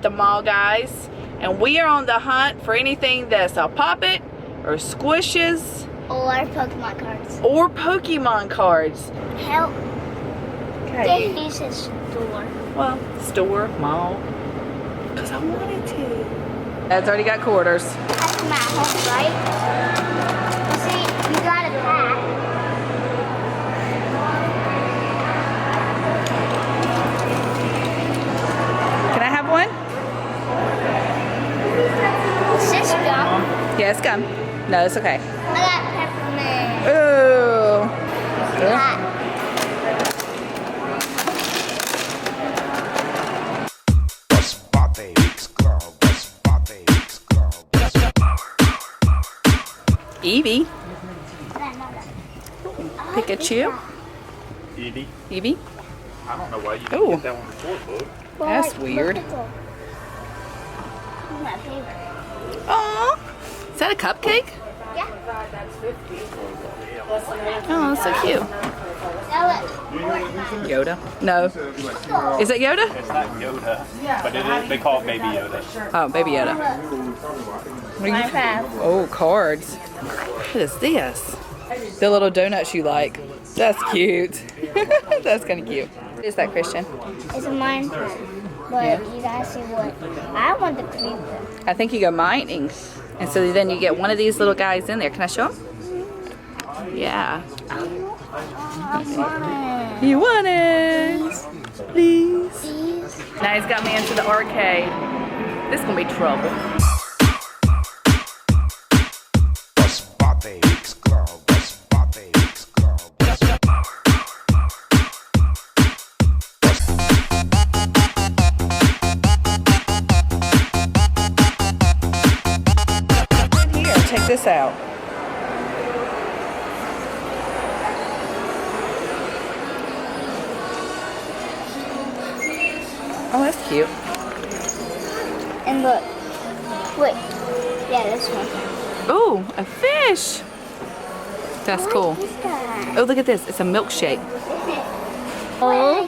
the mall, guys, and we are on the hunt for anything that's a Pop-It or squishes or Pokemon cards. Or Pokemon cards. Help. Okay. He says store. Well, store, mall. Because I wanted to. Dad's already got quarters. That's my home, right? You see, you got a pack. Can I have one? Is this gum? Yeah, it's gum. No, it's okay. I got peppermint. Ooh. Hot. Evie. Pikachu. Evie? Evie. I don't know why you didn't Ooh. get that one before, bud. That's weird. My favorite. Aww. Is that a cupcake? Yeah. Oh, that's so cute. Now Yoda? No. Is it Yoda? It's not Yoda, but it is, they call it Baby Yoda. Oh, Baby Yoda. What are you- Minecraft. Oh, cards. What is this? The little donuts you like. That's cute. That's kind of cute. What is that, Christian? It's a Minecraft. But you guys see what? I want the creeper. I think you go mining. And so then you get one of these little guys in there. Can I show him? Yeah. I want it. You want it? Please. Please. Now he's got me into the arcade. This is going to be trouble. Here, check this out. Oh, that's cute. And look. Wait. Yeah, this one. Oh, a fish. That's cool. This guy. Oh, look at this. It's a milkshake. Oh.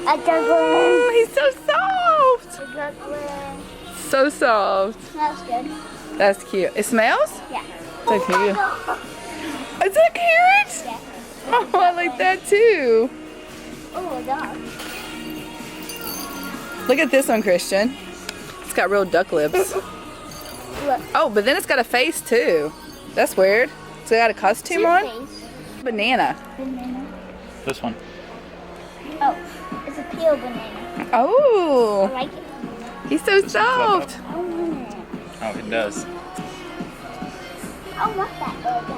A juggler. Oh, he's so soft. A juggler. So soft. Smells good. That's cute. It smells? Yeah. So cute. Is that a carrot? Yeah. Oh, I like that too. Oh, a dog. Look at this one, Christian. It's got real duck lips. Look. Oh, but then it's got a face too. That's weird. So it got a costume on? Face. Banana. Banana. This one. Oh, it's a peel banana. I Oh, like it. he's so soft. I want it. Oh, it does. I want that burger.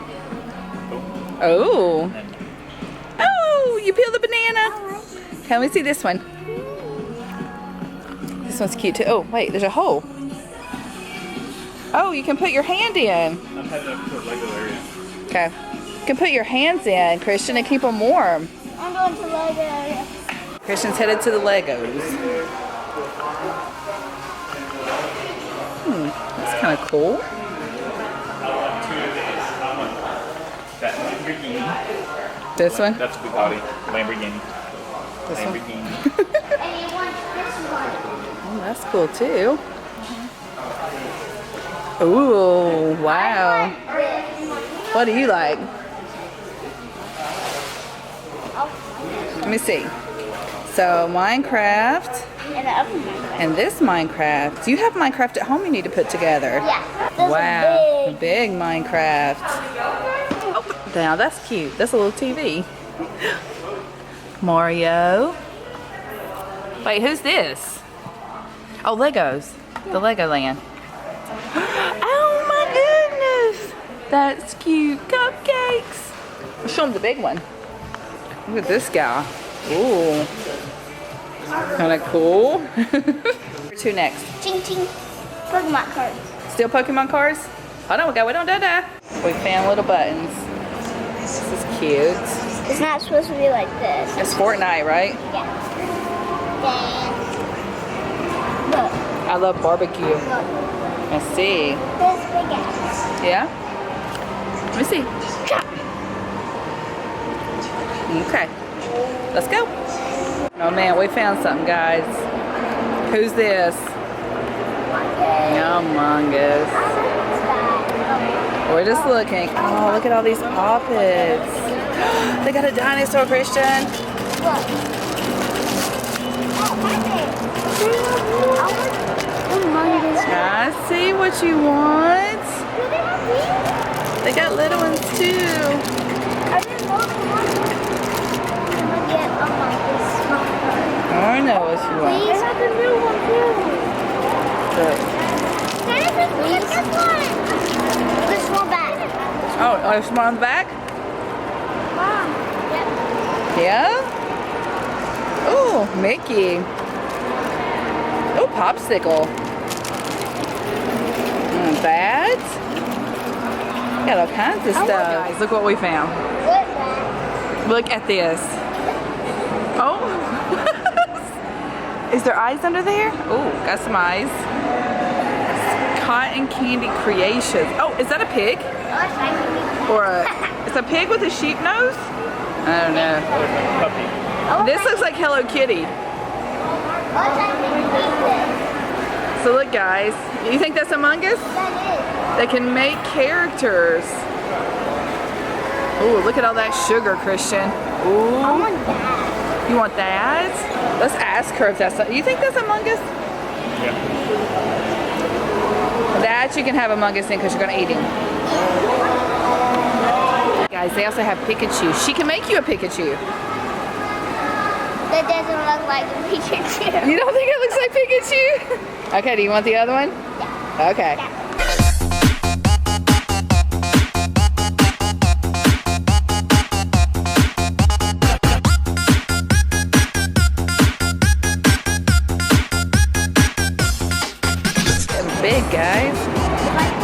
Oh. And Oh, you peel the banana. I like it. Can we see this one? This one's cute too. Oh, wait, there's a hole. Oh, you can put your hand in. I'm headed up to the Lego area. Okay. You can put your hands in, Christian, and keep them warm. I'm going to Lego area. Christian's headed to the Legos. That's kind of cool. I want two of these. I want that Lamborghini. This one? That's Bugatti. Lamborghini. This one? Lamborghini. And you want this one. Oh, that's cool too. Ooh, wow. What do you like? Let me see. So Minecraft And the other one. and this Minecraft. Do you have Minecraft at home you need to put together? Yeah. This Wow, is big. big Minecraft. Oh, now that's cute. That's a little TV. Mario. Wait, who's this? Oh, Legos. The Legoland. Oh my goodness. That's cute. Cupcakes. I'll show them the big one. Look at this guy. Ooh. Kind of cool. Where to next? Ching ching. Pokemon cards. Still Pokemon cards? Hold on, we got wait on Dada. We found little buttons. This is cute. It's not supposed to be like this. It's Fortnite, right? Yeah. Then. Look. I love barbecue. Look. I see. This big ass. Yeah? Let me see. Okay. Let's go. Oh man, we found something, guys. Who's this? Among Us. We're just looking. Oh, look at all these poppets. They got a dinosaur, Christian. I see what you want. They got little ones too. I know what you want. Please have the new one too. Look. Please. This one back. Oh, there's one on the back? Mom. Yep. Yeah? Ooh, Mickey. Oh, popsicle. That. Got all kinds of stuff. Guys, look what we found. What's that? Look at this. Oh. Is there eyes under there? Oh, got some eyes. Cotton Candy Creations. Oh, is that a pig? Or it's a pig with a sheep nose? I don't know. This looks like Hello Kitty. So look, guys, you think that's Among Us? They can make characters. Ooh, look at all that sugar, Christian. Ooh. I want that. You want that? Let's ask her if that's. You think that's Among Us? Yeah. That you can have Among Us in because you're gonna eat him. Guys, they also have Pikachu. She can make you a Pikachu. That doesn't look like a Pikachu. You don't think it looks like Pikachu? Okay, do you want the other one? Yeah. Okay. Yeah. Big, guys.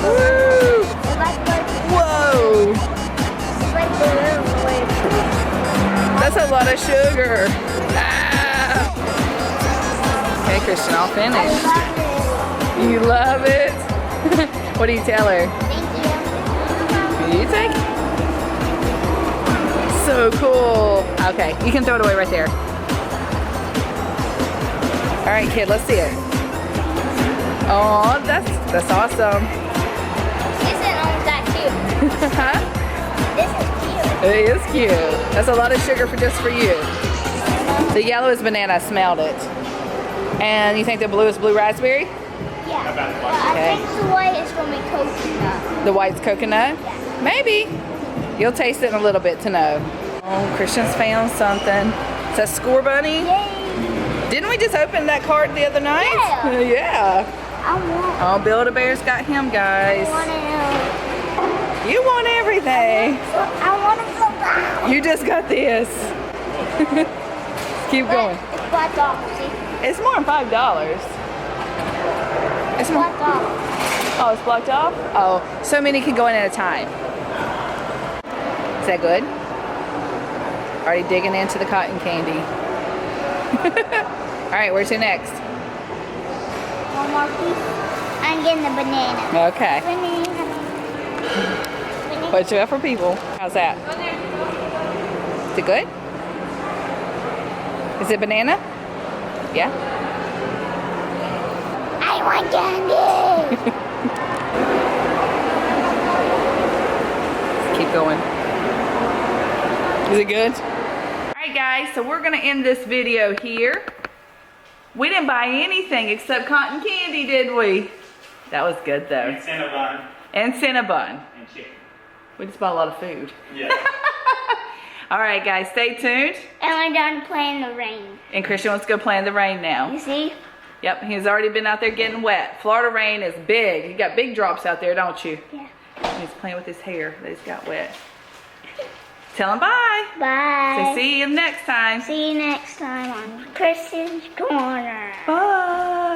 Woo! Whoa! That's a lot of sugar. Ah! Okay, Christian, all finished. You love it? What do you tell her? Thank you. You take? So cool. Okay, you can throw it away right there. All right, kid, let's see it. Oh, that's awesome. This is almost that cute. Huh? This is cute. It is cute. That's a lot of sugar for just for you. The yellow is banana. I smelled it. And you think the blue is blue raspberry? Yeah. But Okay. I think the white is going to be coconut. The white's coconut? Yeah. Maybe. You'll taste it in a little bit to know. Oh, Christian's found something. It's a score bunny. Yay. Didn't we just open that card the other night? Yeah. Yeah. I want. Oh, Build-A-Bear's got him, guys. I want it. You want everything. I want to go back. You just got this. Keep going. It's blocked off, see? It's more than $5. It's more. Blocked off. Oh, it's blocked off? Oh, so many can go in at a time. Is that good? Already digging into the cotton candy. All right, where's your next? One more piece. I'm getting the banana. Okay. Banana. What you got for people? How's that? Is it good? Is it banana? Yeah? I want candy. Keep going. Is it good? Alright guys, so we're going to end this video here. We didn't buy anything except cotton candy, did we? That was good though. And Cinnabon. And Cinnabon. And chicken. We just bought a lot of food. Yeah. Alright guys, stay tuned. And we're done playing the rain. And Christian wants to go play in the rain now. You see? Yep, he's already been out there getting wet. Florida rain is big. You got big drops out there, don't you? Yeah. He's playing with his hair that he's got wet. Tell him bye. Bye. So see you next time. See you next time on Christian's Corner. Bye.